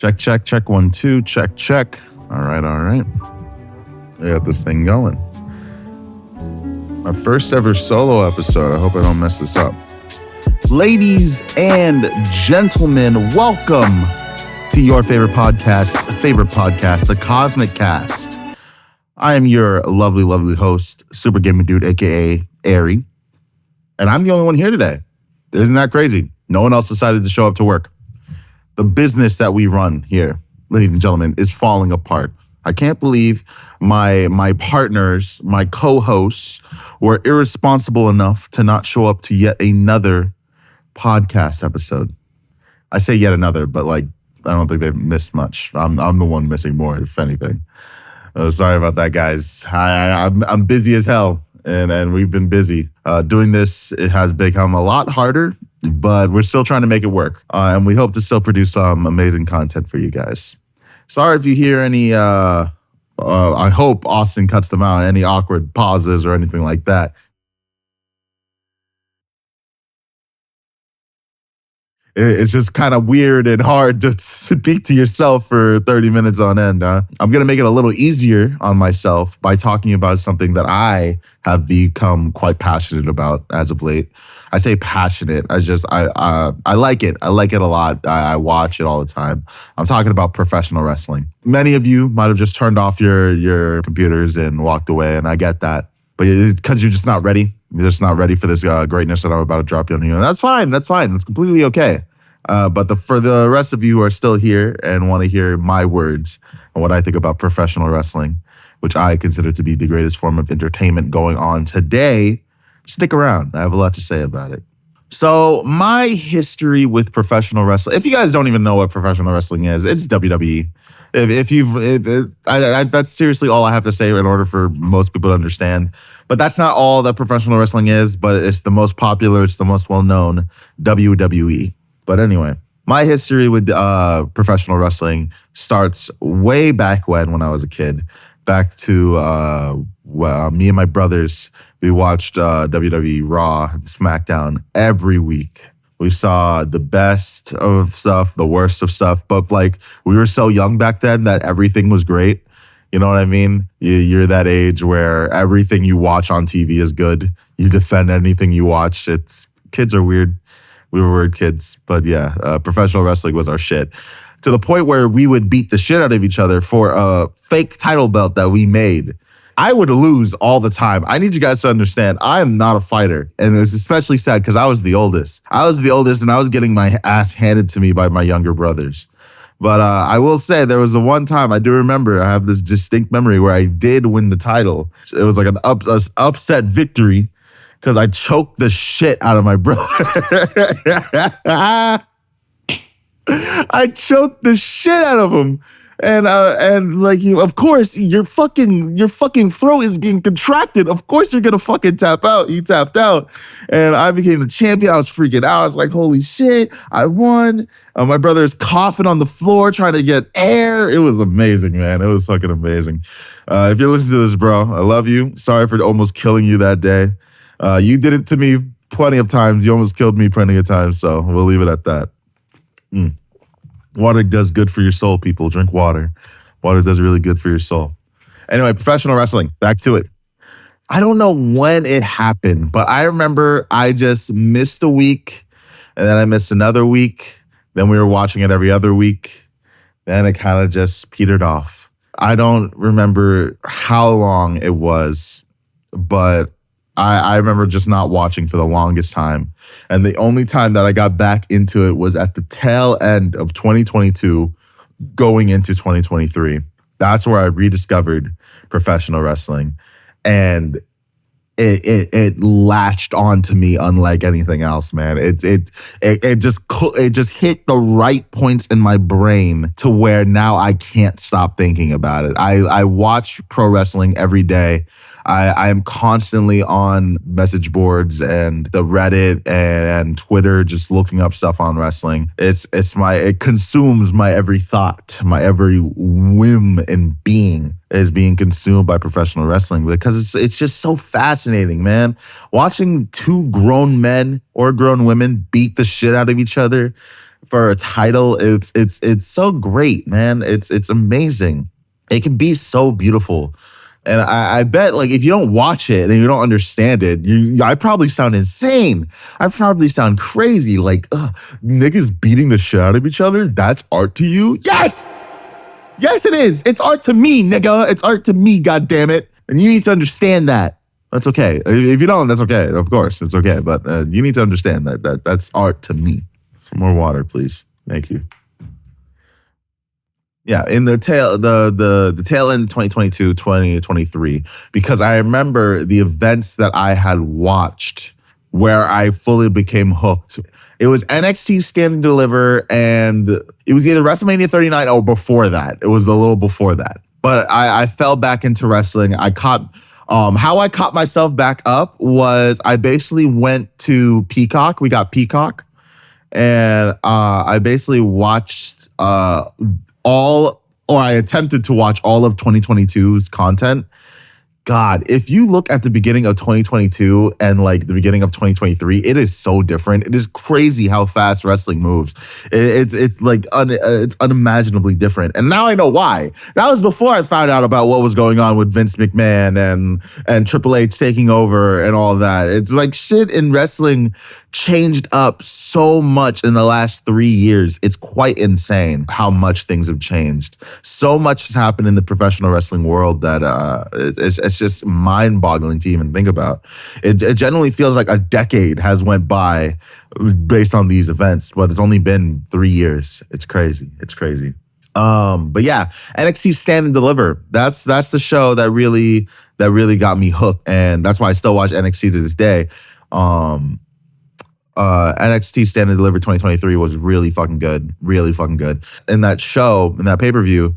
Check, 1, 2, check. All right. We got this thing going. My first ever solo episode. I hope I don't mess this up. Ladies and gentlemen, welcome to your favorite podcast, the Cosmic Cast. I am your lovely host, Super Gaming Dude, aka Ary, and I'm the only one here today. Isn't that crazy? No one else decided to show up to work. The business that we run here, ladies and gentlemen, is falling apart. I can't believe my partners, my co-hosts, were irresponsible enough to not show up to yet another podcast episode. I say yet another, but I don't think they've missed much. I'm the one missing more, if anything. Sorry about that, guys. I'm busy as hell, and we've been busy. Doing this, it has become a lot harder, but we're still trying to make it work. And we hope to still produce some amazing content for you guys. Sorry if you hear any, I hope Austin cuts them out, any awkward pauses or anything like that. It's just kind of weird and hard to speak to yourself for 30 minutes on end. I'm going to make it a little easier on myself by talking about something that I have become quite passionate about as of late. I say passionate. I like it. I like it a lot. I watch it all the time. I'm talking about professional wrestling. Many of you might have just turned off your computers and walked away, and I get that. But because you're just not ready. You're just not ready for this greatness that I'm about to drop on you. And that's fine. It's completely okay. But for the rest of you who are still here and want to hear my words and what I think about professional wrestling, which I consider to be the greatest form of entertainment going on today, stick around. I have a lot to say about it. So my history with professional wrestling, if you guys don't even know what professional wrestling is, it's WWE. That's seriously all I have to say in order for most people to understand. But that's not all that professional wrestling is, but it's the most popular, it's the most well-known, WWE. But anyway, my history with professional wrestling starts way back when I was a kid. Back to me and my brothers, we watched WWE Raw and SmackDown every week. We saw the best of stuff, the worst of stuff, but we were so young back then that everything was great. You know what I mean? You're that age where everything you watch on TV is good. You defend anything you watch. Kids are weird. We were weird kids, but yeah, professional wrestling was our shit. To the point where we would beat the shit out of each other for a fake title belt that we made. I would lose all the time. I need you guys to understand, I am not a fighter. And it's especially sad because I was the oldest. And I was getting my ass handed to me by my younger brothers. But I will say there was one time, I do remember, I have this distinct memory where I did win the title. It was like an upset victory because I choked the shit out of my brother. I choked the shit out of him. And of course, your fucking throat is being contracted. Of course you're gonna fucking tap out. He tapped out. And I became the champion. I was freaking out. I was like, holy shit, I won. My brother is coughing on the floor, trying to get air. It was amazing, man. It was fucking amazing. If you're listening to this, bro, I love you. Sorry for almost killing you that day. You did it to me plenty of times. You almost killed me plenty of times. So we'll leave it at that. Water does good for your soul, people. Drink water. Water does really good for your soul. Anyway, professional wrestling. Back to it. I don't know when it happened, but I remember I just missed a week, and then I missed another week. Then we were watching it every other week. Then it kind of just petered off. I don't remember how long it was, but I remember just not watching for the longest time. And the only time that I got back into it was at the tail end of 2022, going into 2023. That's where I rediscovered professional wrestling. And it latched onto me unlike anything else, man. It just hit the right points in my brain to where now I can't stop thinking about it. I watch pro wrestling every day. I am constantly on message boards and the Reddit and Twitter, just looking up stuff on wrestling. It consumes my every thought, my every whim and being is being consumed by professional wrestling because it's just so fascinating, man. Watching two grown men or grown women beat the shit out of each other, for a title. It's so great, man. It's amazing. It can be so beautiful. And I bet, like, if you don't watch it and you don't understand it, I probably sound insane. I probably sound crazy. Like, niggas beating the shit out of each other. That's art to you? Yes! Yes, it is. It's art to me, nigga. It's art to me, goddammit. And you need to understand that. That's okay. If you don't, that's okay. Of course, it's okay. But you need to understand that that's art to me. Some more water, please. Thank you. Yeah, in the tail end 2022, 2023, because I remember the events that I had watched where I fully became hooked. It was NXT Stand and Deliver, and it was either WrestleMania 39 or before that. It was a little before that. But I fell back into wrestling. How I caught myself back up was I basically went to Peacock. We got Peacock. And I basically watched I attempted to watch all of 2022's content. God, if you look at the beginning of 2022 and like the beginning of 2023, it is so different. It is crazy how fast wrestling moves. It's like it's unimaginably different. And now I know why. That was before I found out about what was going on with Vince McMahon and Triple H taking over and all that. It's like shit in wrestling changed up so much in the last 3 years. It's quite insane how much things have changed. So much has happened in the professional wrestling world that it's just mind-boggling to even think about. It generally feels like a decade has went by based on these events, but it's only been 3 years. It's crazy. It's crazy. But yeah, NXT Stand and Deliver. That's the show that really got me hooked, and that's why I still watch NXT to this day. NXT Stand and Deliver 2023 was really fucking good. Really fucking good. In that show, in that pay-per-view,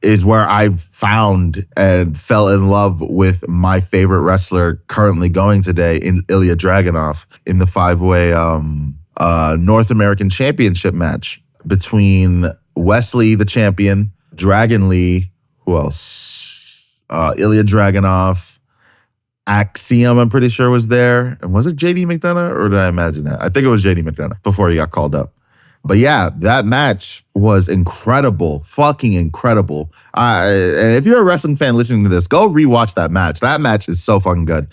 is where I found and fell in love with my favorite wrestler currently going today, in Ilya Dragunov, in the 5-way North American Championship match between Wesley, the champion, Dragon Lee, who else? Ilya Dragunov, Axiom, I'm pretty sure, was there. And was it JD McDonough, or did I imagine that? I think it was JD McDonough before he got called up. But yeah, that match was incredible. Fucking incredible. And if you're a wrestling fan listening to this, go rewatch that match. That match is so fucking good.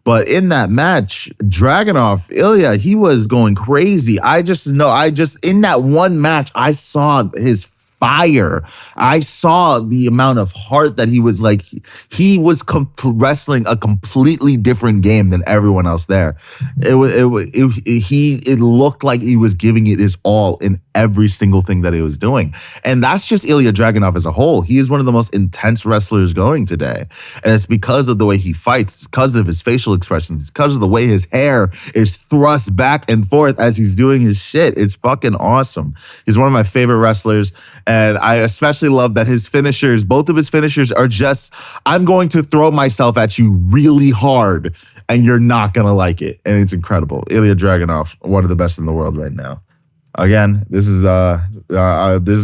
But in that match, Dragunov, Ilya, he was going crazy. In that one match, I saw his fire. I saw the amount of heart that he was like. He was wrestling a completely different game than everyone else there. It looked like he was giving it his all in every single thing that he was doing. And that's just Ilya Dragunov as a whole. He is one of the most intense wrestlers going today. And it's because of the way he fights. It's because of his facial expressions. It's because of the way his hair is thrust back and forth as he's doing his shit. It's fucking awesome. He's one of my favorite wrestlers. And I especially love that his finishers, both of his finishers are just, I'm going to throw myself at you really hard and you're not going to like it. And it's incredible. Ilya Dragunov, one of the best in the world right now. Again, this is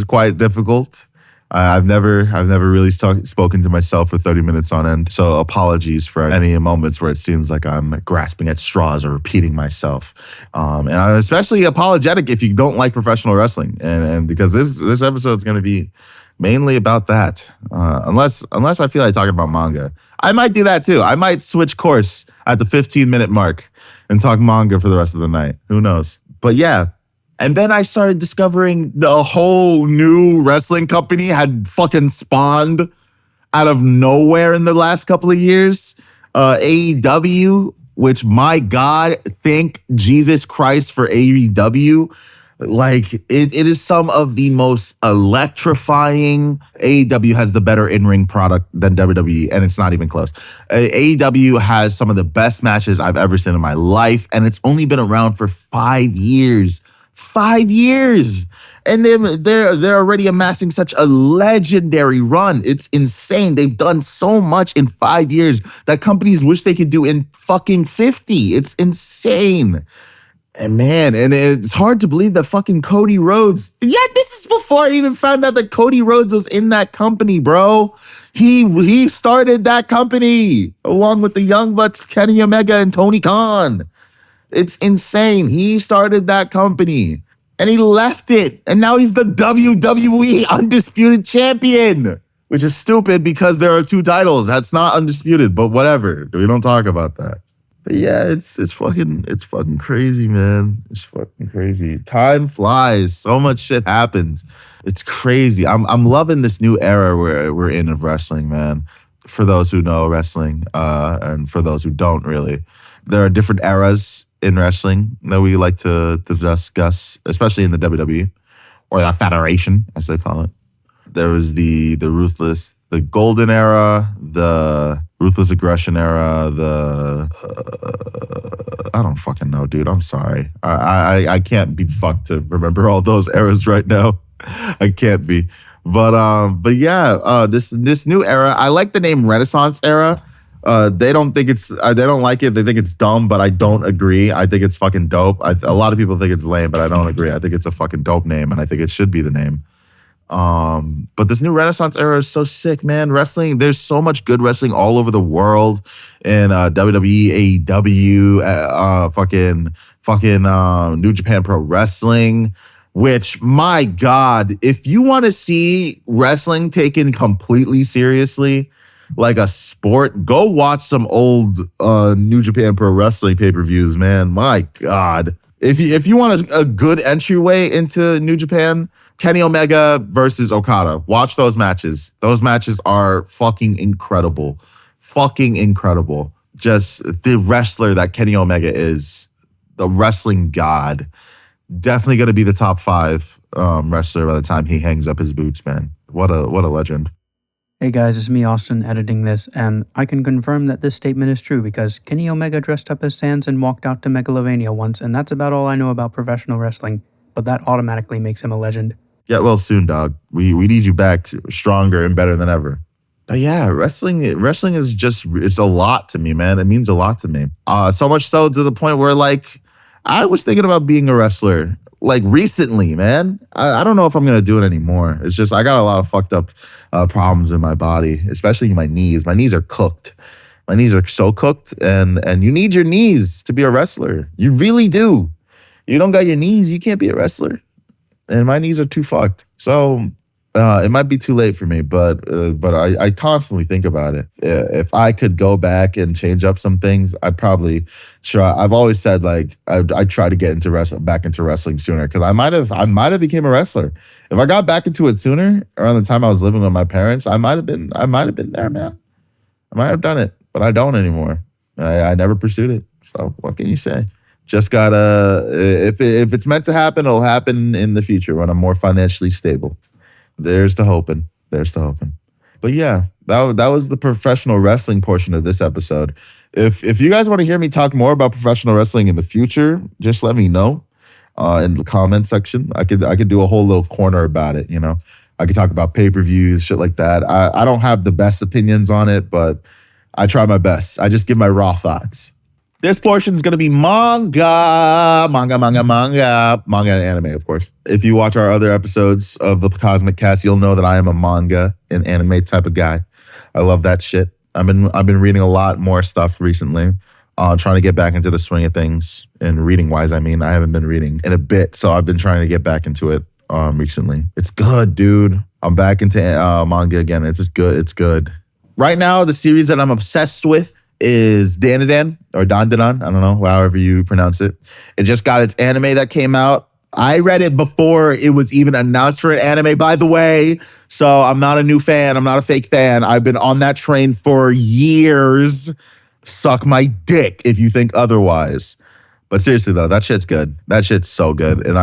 quite difficult. I've never really spoken to myself for 30 minutes on end. So apologies for any moments where it seems like I'm grasping at straws or repeating myself. And I'm especially apologetic if you don't like professional wrestling, and because this episode is going to be mainly about that. Unless I feel like talking about manga, I might do that too. I might switch course at the 15-minute mark and talk manga for the rest of the night. Who knows? But yeah. And then I started discovering the whole new wrestling company had fucking spawned out of nowhere in the last couple of years. AEW, which, my God, thank Jesus Christ for AEW. Like, it is some of the most electrifying. AEW has the better in-ring product than WWE, and it's not even close. AEW has some of the best matches I've ever seen in my life, and it's only been around for 5 years. 5 years. And they're already amassing such a legendary run. It's insane. They've done so much in 5 years that companies wish they could do in fucking 50. It's insane. And man, and it's hard to believe that fucking Cody Rhodes. Yeah, this is before I even found out that Cody Rhodes was in that company, bro. He started that company along with the Young Bucks, Kenny Omega, and Tony Khan. It's insane. He started that company. And he left it. And now he's the WWE Undisputed Champion. Which is stupid because there are 2 titles. That's not undisputed, but whatever. We don't talk about that. But yeah, it's fucking crazy, man. It's fucking crazy. Time flies. So much shit happens. It's crazy. I'm loving this new era we're in of wrestling, man. For those who know wrestling, and for those who don't really. There are different eras in wrestling that we like to discuss, especially in the WWE, or the Federation, as they call it. There was the golden era, the ruthless aggression era, I don't fucking know, dude. I'm sorry. I can't be fucked to remember all those eras right now. I can't be. But yeah, this new era, I like the name Renaissance era. They don't like it. They think it's dumb, but I don't agree. I think it's fucking dope. A lot of people think it's lame, but I don't agree. I think it's a fucking dope name, and I think it should be the name. But this new Renaissance era is so sick, man. Wrestling, there's so much good wrestling all over the world in WWE, AEW, fucking New Japan Pro Wrestling, which, my God, if you want to see wrestling taken completely seriously, like a sport, go watch some old New Japan Pro Wrestling pay-per-views, man. My God. If you want a good entryway into New Japan, Kenny Omega versus Okada. Watch those matches. Those matches are fucking incredible. Fucking incredible. Just the wrestler that Kenny Omega is, the wrestling god. Definitely going to be the top 5 wrestler by the time he hangs up his boots, man. What a legend. Hey guys, it's me, Austin, editing this, and I can confirm that this statement is true because Kenny Omega dressed up as Sans and walked out to Megalovania once, and that's about all I know about professional wrestling, but that automatically makes him a legend. Get well soon, dog. We need you back stronger and better than ever. But yeah, wrestling is just, it's a lot to me, man. It means a lot to me. So much so to the point where, like, I was thinking about being a wrestler, like, recently, man. I don't know if I'm going to do it anymore. It's just, I got a lot of fucked up problems in my body, especially my knees. My knees are cooked. My knees are so cooked, and you need your knees to be a wrestler. You really do. You don't got your knees, you can't be a wrestler. And my knees are too fucked. So it might be too late for me, but I constantly think about it. If I could go back and change up some things, I'd probably try. I've always said, like, I'd try to get back into wrestling sooner, because I might have became a wrestler. If I got back into it sooner, around the time I was living with my parents, I might have been there, man. I might have done it, but I don't anymore. I never pursued it. So what can you say? Just gotta, if it's meant to happen, it'll happen in the future when I'm more financially stable. There's the hoping. But yeah, that was the professional wrestling portion of this episode. If you guys want to hear me talk more about professional wrestling in the future, just let me know in the comment section. I could do a whole little corner about it, you know. I could talk about pay-per-views, shit like that. I don't have the best opinions on it, but I try my best. I just give my raw thoughts. This portion is going to be manga and anime, of course. If you watch our other episodes of the Cosmic Cast, you'll know that I am a manga and anime type of guy. I love that shit. I've been reading a lot more stuff recently, trying to get back into the swing of things. And reading-wise, I mean, I haven't been reading in a bit, so I've been trying to get back into it recently. It's good, dude. I'm back into manga again. It's just good. It's good. Right now, the series that I'm obsessed with is Dandadan or Dandadan. I don't know, however you pronounce it. It just got its anime that came out. I read it before it was even announced for an anime, by the way. So I'm not a new fan. I'm not a fake fan. I've been on that train for years. Suck my dick if you think otherwise. But seriously though, that shit's good. That shit's so good. And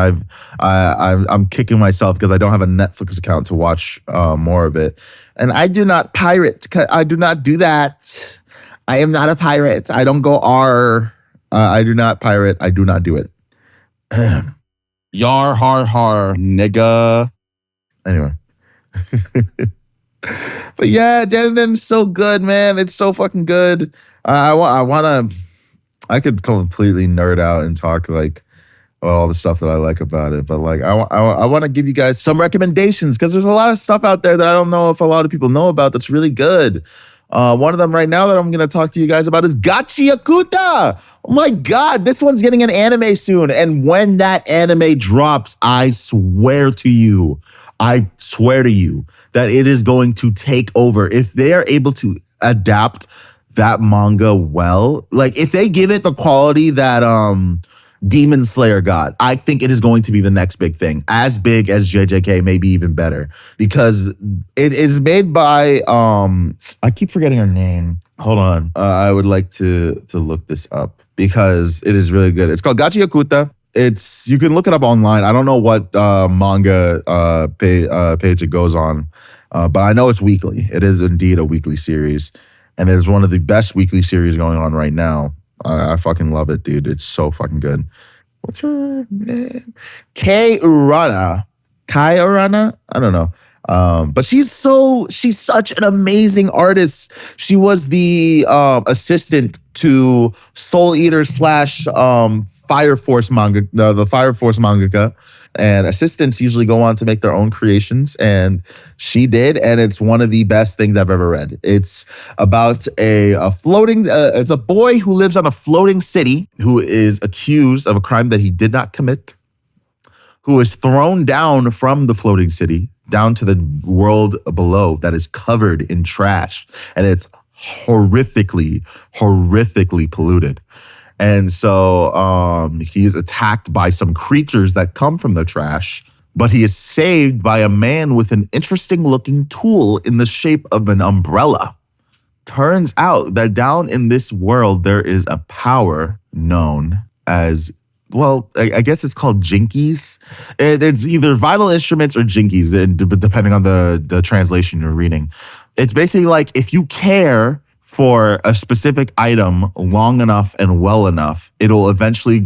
I'm kicking myself because I don't have a Netflix account to watch more of it. And I do not pirate. I do not do that. I am not a pirate. I don't go R. I do not pirate. I do not do it. Yar, har, har, nigga. Anyway. But yeah, Dandadan's so good, man. It's so fucking good. I could completely nerd out and talk like about all the stuff that I like about it. But like, I want to give you guys some recommendations because there's a lot of stuff out there that I don't know if a lot of people know about that's really good. One of them right now that I'm going to talk to you guys about is Gachiakuta. Oh my God, this one's getting an anime soon. And when that anime drops, I swear to you that it is going to take over. If they are able to adapt that manga well, like if they give it the quality that Demon Slayer got, I think it is going to be the next big thing, as big as JJK, maybe even better, because it is made by I keep forgetting her name. Hold on, I would like to look this up because it is really good. It's called Gachiakuta. You can look it up online. I don't know what manga page it goes on, but I know it's weekly. It is indeed a weekly series, and it is one of the best weekly series going on right now. I fucking love it, dude. It's so fucking good. What's her name? Kai Urana. I don't know. But she's such an amazing artist. She was the assistant to Soul Eater / Fire Force manga, the Fire Force mangaka. And assistants usually go on to make their own creations, and she did, and it's one of the best things I've ever read. It's about it's a boy who lives on a floating city who is accused of a crime that he did not commit, who is thrown down from the floating city down to the world below that is covered in trash, and it's horrifically polluted. And so he's attacked by some creatures that come from the trash, but he is saved by a man with an interesting looking tool in the shape of an umbrella. Turns out that down in this world, there is a power known as, well, I guess it's called jinkies. It's either vital instruments or jinkies, depending on the translation you're reading. It's basically like if you care for a specific item long enough and well enough, it'll eventually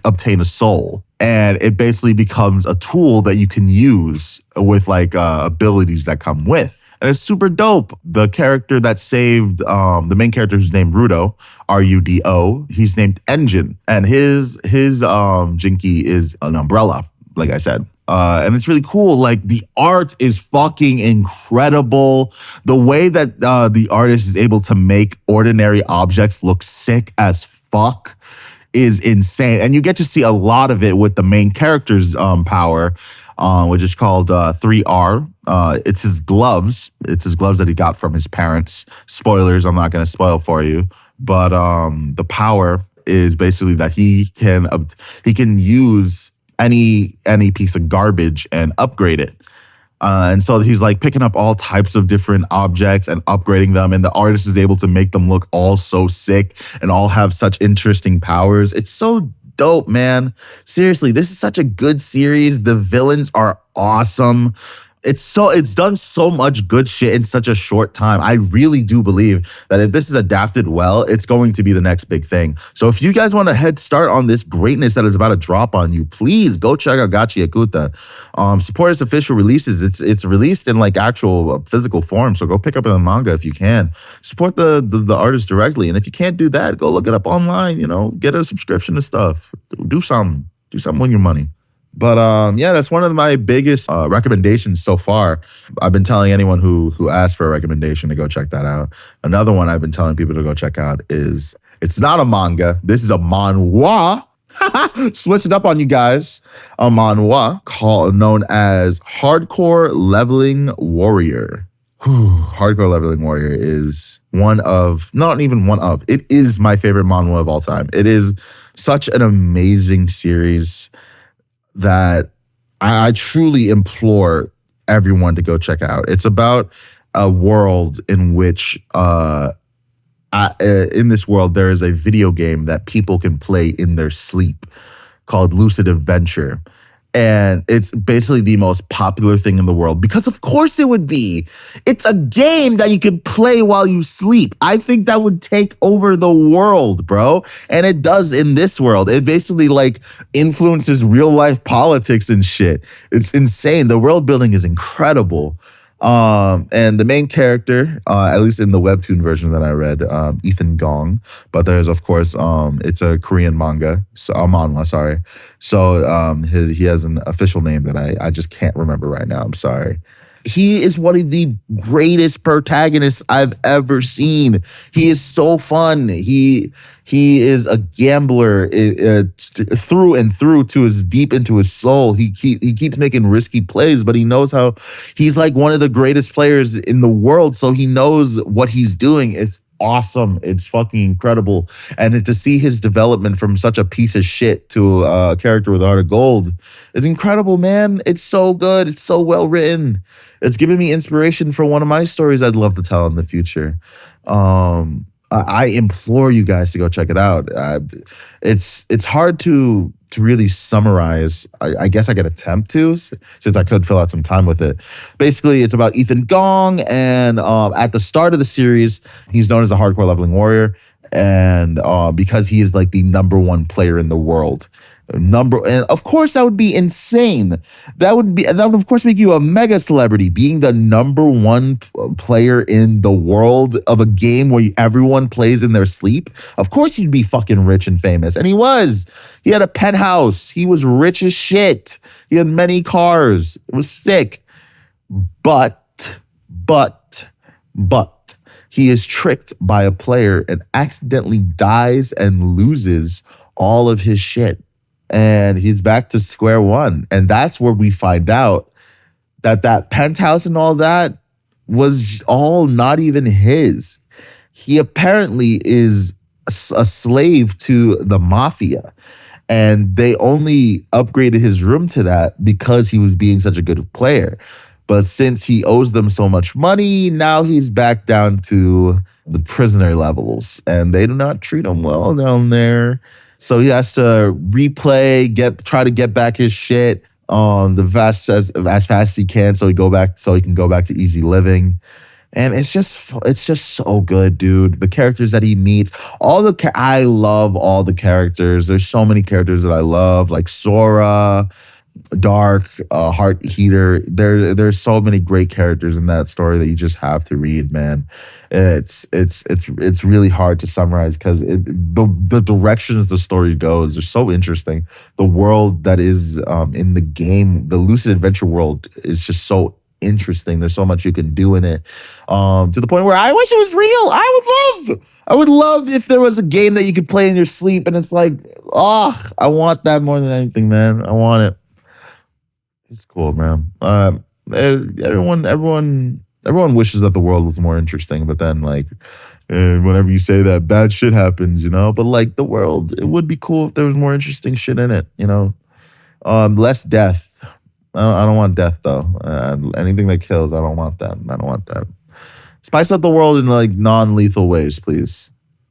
obtain a soul. And it basically becomes a tool that you can use with like abilities that come with. And it's super dope. The character that saved, the main character who's named Rudo, Rudo, he's named Engine. And his jinky is an umbrella, like I said. And it's really cool. Like the art is fucking incredible. The way that the artist is able to make ordinary objects look sick as fuck is insane. And you get to see a lot of it with the main character's power, which is called 3R. It's his gloves. It's his gloves that he got from his parents. Spoilers, I'm not going to spoil for you. But the power is basically that he can use any piece of garbage and upgrade it. And so he's like picking up all types of different objects and upgrading them. And the artist is able to make them look all so sick and all have such interesting powers. It's so dope, man. Seriously, this is such a good series. The villains are awesome. It's done so much good shit in such a short time. I really do believe that if this is adapted well, it's going to be the next big thing. So if you guys want a head start on this greatness that is about to drop on you, please go check out Gachiakuta. Support its official releases. It's released in like actual physical form. So go pick up the manga if you can. Support the artist directly. And if you can't do that, go look it up online, get a subscription to stuff. Do something. Do something with your money. But yeah, that's one of my biggest recommendations so far. I've been telling anyone who asked for a recommendation to go check that out. Another one I've been telling people to go check out is, it's not a manga. This is a manhwa. Switch it up on you guys. A manhwa known as Hardcore Leveling Warrior. Hardcore Leveling Warrior is it is my favorite manhwa of all time. It is such an amazing series that I truly implore everyone to go check out. It's about a world in which, in this world, there is a video game that people can play in their sleep called Lucid Adventure. And it's basically the most popular thing in the world because of course it would be. It's a game that you can play while you sleep. I think that would take over the world, bro. And it does in this world. It basically like influences real life politics and shit. It's insane. The world building is incredible. And the main character, at least in the webtoon version that I read, Ethan Gong, but there's of course, it's a Korean manhwa, so he has an official name that I just can't remember right now. I'm sorry. He is one of the greatest protagonists I've ever seen. He is so fun. He is a gambler through and through to his deep into his soul. He keeps making risky plays, but he knows how. He's like one of the greatest players in the world, so he knows what he's doing. It's awesome. It's fucking incredible. And to see his development from such a piece of shit to a character with a heart of gold is incredible, man. It's so good. It's so well written. It's giving me inspiration for one of my stories I'd love to tell in the future. I implore you guys to go check it out. It's hard to really summarize. I guess I could attempt to, since I could fill out some time with it. Basically, it's about Ethan Gong, and at the start of the series, he's known as a hardcore leveling warrior, and because he is like the number one player in the world. And of course that would be insane. That would of course make you a mega celebrity, being the number one player in the world of a game where everyone plays in their sleep. Of course you'd be fucking rich and famous. And he was. He had a penthouse. He was rich as shit. He had many cars. It was sick. But he is tricked by a player and accidentally dies and loses all of his shit. And he's back to square one. And that's where we find out that penthouse and all that was all not even his. He apparently is a slave to the mafia. And they only upgraded his room to that because he was being such a good player. But since he owes them so much money, now he's back down to the prisoner levels. And they do not treat him well down there. So he has to replay, try to get back his shit as fast as he can, so he can go back to easy living. And it's just so good, dude. The characters that he meets, I love all the characters. There's so many characters that I love, like Sora, Dark, Heart Heater. There's so many great characters in that story that you just have to read, man. It's really hard to summarize because the directions the story goes are so interesting. The world that is in the game, the Lucid Adventure world, is just so interesting. There's so much you can do in it, to the point where I wish it was real. I would love if there was a game that you could play in your sleep, and it's like, I want that more than anything, man. I want it. It's cool, man. Everyone wishes that the world was more interesting, but then whenever you say that, bad shit happens, you know. But like the world, it would be cool if there was more interesting shit in it, you know. Less death. I don't want death though. Anything that kills, I don't want that. I don't want that. Spice up the world in like non-lethal ways, please.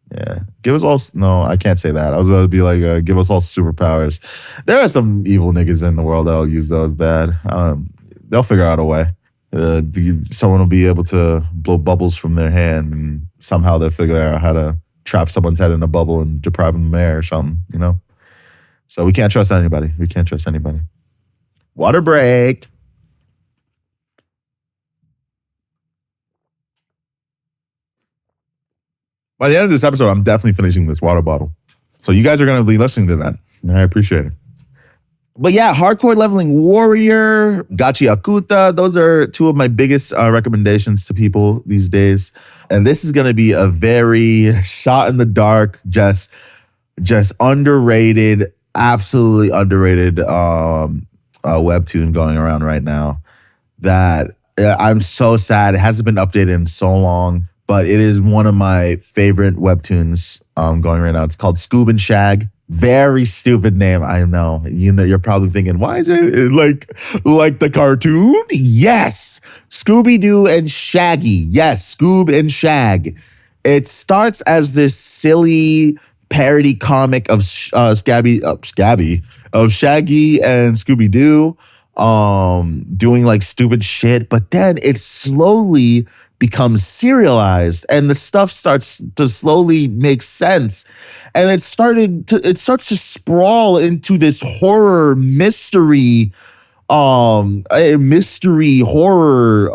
Yeah. Give us all... No, I can't say that. I was going to be like, give us all superpowers. There are some evil niggas in the world that'll use those bad. They'll figure out a way. Someone will be able to blow bubbles from their hand, and somehow they'll figure out how to trap someone's head in a bubble and deprive them of air or something, you know? So we can't trust anybody. Water break. By the end of this episode, I'm definitely finishing this water bottle. So you guys are going to be listening to that. I appreciate it. But yeah, Hardcore Leveling Warrior, Gachiakuta, those are two of my biggest recommendations to people these days. And this is going to be a very shot in the dark, just underrated, absolutely underrated webtoon going around right now that I'm so sad. It hasn't been updated in so long. But it is one of my favorite webtoons going right now. It's called Scoob and Shag. Very stupid name, I know. You know, you're probably thinking, why is it like the cartoon? Yes, Scooby-Doo and Shaggy. Yes, Scoob and Shag. It starts as this silly parody comic of Shaggy and Scooby-Doo, doing like stupid shit, but then it slowly becomes serialized and the stuff starts to slowly make sense. And it starts to sprawl into this horror mystery a mystery horror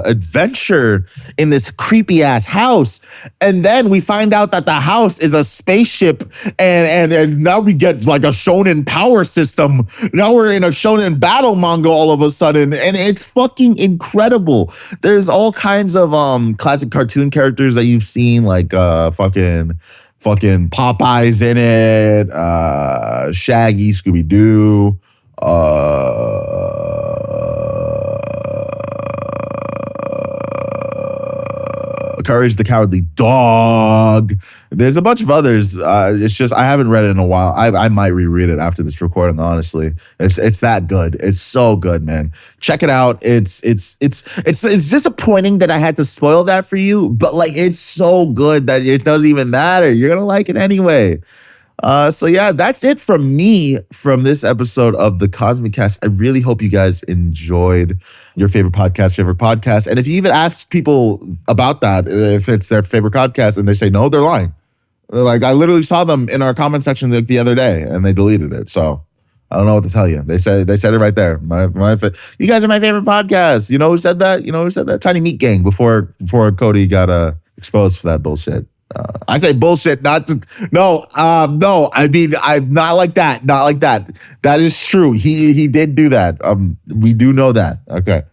adventure in this creepy ass house, and then we find out that the house is a spaceship, and now we get like a shonen power system. Now we're in a shonen battle manga all of a sudden, and it's fucking incredible. There's all kinds of classic cartoon characters that you've seen, like fucking Popeye's in it, Shaggy, Scooby Doo. Courage the Cowardly Dog. There's a bunch of others. It's just I haven't read it in a while. I might reread it after this recording. Honestly, it's that good. It's so good, man. Check it out. It's disappointing that I had to spoil that for you, but like it's so good that it doesn't even matter. You're gonna like it anyway. So yeah, that's it from me from this episode of the Cosmic Cast. I really hope you guys enjoyed your favorite podcast. And if you even ask people about that, if it's their favorite podcast and they say no, they're lying. They're like, I literally saw them in our comment section the other day and they deleted it. So I don't know what to tell you. They said it right there. You guys are my favorite podcast. You know who said that? Tiny Meat Gang before Cody got exposed for that bullshit. I say bullshit, I mean, I'm not like that. Not like that. That is true. He did do that. We do know that. Okay.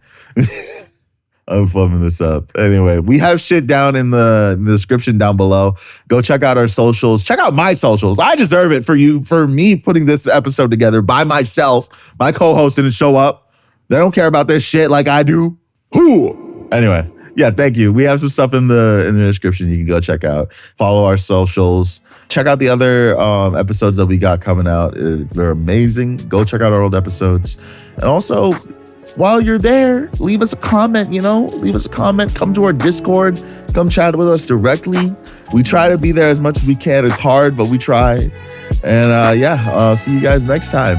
I'm flubbing this up. Anyway, we have shit down in the description down below. Go check out our socials. Check out my socials. I deserve it for me putting this episode together by myself. My co-host didn't show up. They don't care about this shit like I do. Who? Anyway. Yeah, thank you. We have some stuff in the description you can go check out. Follow our socials. Check out the other episodes that we got coming out. They're amazing. Go check out our old episodes. And also, while you're there, leave us a comment, Leave us a comment. Come to our Discord. Come chat with us directly. We try to be there as much as we can. It's hard, but we try. And see you guys next time.